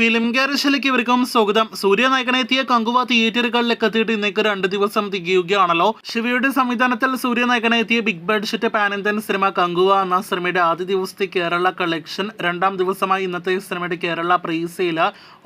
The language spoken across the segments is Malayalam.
ഫിലിം ഗാരേജിലേക്ക് ഇവർക്കും സ്വാഗതം. സൂര്യ നായകനെത്തിയ കങ്കുവ തിയേറ്ററുകളിലേക്ക് എത്തിയിട്ട് ഇന്നേക്ക് 2 ദിവസം തികയുകയാണല്ലോ. ശിവയുടെ സംവിധാനത്തിൽ സൂര്യ നായകനെത്തിയ big budget pan Indian cinema Kanguva എന്ന സിനിമയുടെ ആദ്യ ദിവസത്തെ കേരള കളക്ഷൻ, 2ാം ദിവസമായി ഇന്നത്തെ സിനിമയുടെ കേരള പ്രീസെയിൽ,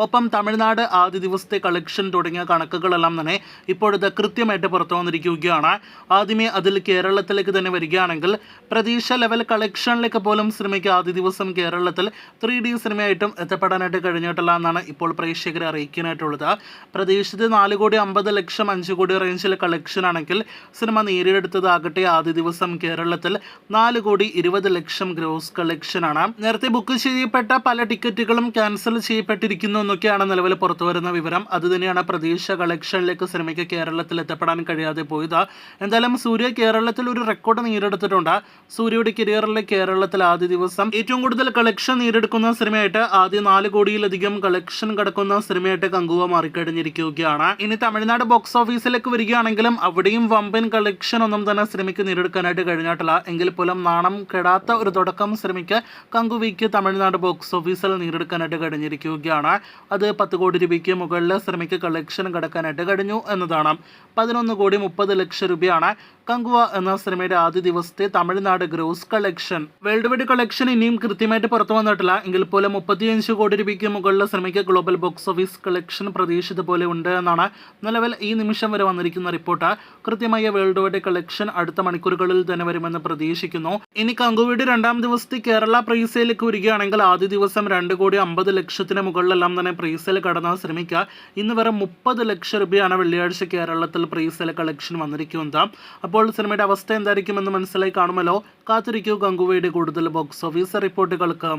ഒപ്പം തമിഴ്നാട് ആദ്യ ദിവസത്തെ കളക്ഷൻ തുടങ്ങിയ കണക്കുകളെല്ലാം തന്നെ ഇപ്പോഴത്തെ കൃത്യമായിട്ട് പുറത്തു വന്നിരിക്കുകയാണ്. ആദ്യമേ അതിൽ കേരളത്തിലേക്ക് തന്നെ വരികയാണെങ്കിൽ പ്രതീക്ഷ ലെവൽ കളക്ഷനിലേക്ക് പോലും സിനിമയ്ക്ക് ആദ്യ ദിവസം കേരളത്തിൽ 3D സിനിമയായിട്ടും എത്തപ്പെടാനായിട്ട് കഴിഞ്ഞിട്ടില്ല എന്നാണ് ഇപ്പോൾ പ്രേക്ഷകരെ അറിയിക്കാനായിട്ടുള്ളത്. പ്രതീക്ഷിച്ചത് 4,50,00,000 5 കോടി റേഞ്ചിൽ കളക്ഷൻ ആണെങ്കിൽ സിനിമ നേടിയെടുത്തതാകട്ടെ ആദ്യ ദിവസം കേരളത്തിൽ 4,20,00,000 ഗ്രോസ് കളക്ഷനാണ്. നേരത്തെ ബുക്ക് ചെയ്യപ്പെട്ട പല ടിക്കറ്റുകളും ക്യാൻസൽ ചെയ്യപ്പെട്ടിരിക്കുന്നു എന്നൊക്കെയാണ് നിലവിൽ പുറത്തുവരുന്ന വിവരം. അതുതന്നെയാണ് പ്രതീക്ഷ കളക്ഷനിലേക്ക് സിനിമയ്ക്ക് കേരളത്തിൽ എത്തപ്പെടാൻ കഴിയാതെ പോയത്. എന്തായാലും സൂര്യ കേരളത്തിൽ ഒരു റെക്കോർഡ് നേടിയെടുത്തിട്ടുണ്ട്. സൂര്യയുടെ കരിയറിലെ കേരളത്തിൽ ആദ്യ ദിവസം ഏറ്റവും കൂടുതൽ കളക്ഷൻ നേടിയെടുക്കുന്ന സിനിമയായിട്ട് ആദ്യ 4 കോടിയിലധികം കളക്ഷൻ കടക്കുന്ന സിനിമയായിട്ട് കങ്കുവ മാറിക്കഴിഞ്ഞിരിക്കുകയാണ്. ഇനി തമിഴ്നാട് ബോക്സ് ഓഫീസിലേക്ക് വരികയാണെങ്കിലും അവിടെയും വമ്പൻ കളക്ഷൻ ഒന്നും തന്നെ സിനിമയ്ക്ക് നേടിയെടുക്കാനായിട്ട് കഴിഞ്ഞിട്ടില്ല. എങ്കിൽ പോലും നാണം കെടാത്ത ഒരു തുടക്കം സിനിമയ്ക്ക് കങ്കുവയ്ക്ക് തമിഴ്നാട് ബോക്സ് ഓഫീസിൽ നേടിയെടുക്കാനായിട്ട് കഴിഞ്ഞിരിക്കുകയാണ്. അത് 10 കോടി രൂപയ്ക്ക് മുകളിൽ സിനിമയ്ക്ക് കളക്ഷൻ കടക്കാനായിട്ട് കഴിഞ്ഞു എന്നതാണ്. 11,30,00,000 രൂപയാണ് കങ്കുവ എന്ന സിനിമയുടെ ആദ്യ ദിവസത്തെ Tamil Nadu gross collection. World wide collection ഇനിയും കൃത്യമായിട്ട് പുറത്തു വന്നിട്ടില്ല. എങ്കിൽ പോലും 35 കോടി രൂപയ്ക്ക് മുകളിൽ സിനിമയ്ക്ക് ഗ്ലോബൽ ബോക്സ് ഓഫീസ് കളക്ഷൻ പ്രതീക്ഷിച്ചത് പോലെ ഉണ്ട് എന്നാണ് നിലവിൽ ഈ നിമിഷം വരെ വന്നിരിക്കുന്ന റിപ്പോർട്ട്. കൃത്യമായ വേൾഡ് വൈഡ് കളക്ഷൻ അടുത്ത മണിക്കൂറുകളിൽ തന്നെ വരുമെന്ന് പ്രതീക്ഷിക്കുന്നു. ഇനി കങ്കുവയുടെ 2ാം ദിവസത്തെ കേരള പ്രീസെയിലേക്ക് വരികയാണെങ്കിൽ ആദ്യ ദിവസം 2,50,00,000 മുകളിലെല്ലാം തന്നെ പ്രീസെയിൽ കടന്ന സിനിമയ്ക്ക് ഇന്ന് വരെ 30 ലക്ഷം രൂപയാണ് വെള്ളിയാഴ്ച കേരളത്തിൽ പ്രീസെയിൽ കളക്ഷൻ വന്നിരിക്കുന്നത്. അപ്പോൾ സിനിമയുടെ അവസ്ഥ എന്തായിരിക്കുമെന്ന് മനസ്സിലായി കാണുമല്ലോ. കാത്തിരിക്കൂ കങ്കുവയുടെ കൂടുതൽ ബോക്സ് ഓഫീസ് റിപ്പോർട്ടുകൾക്ക്.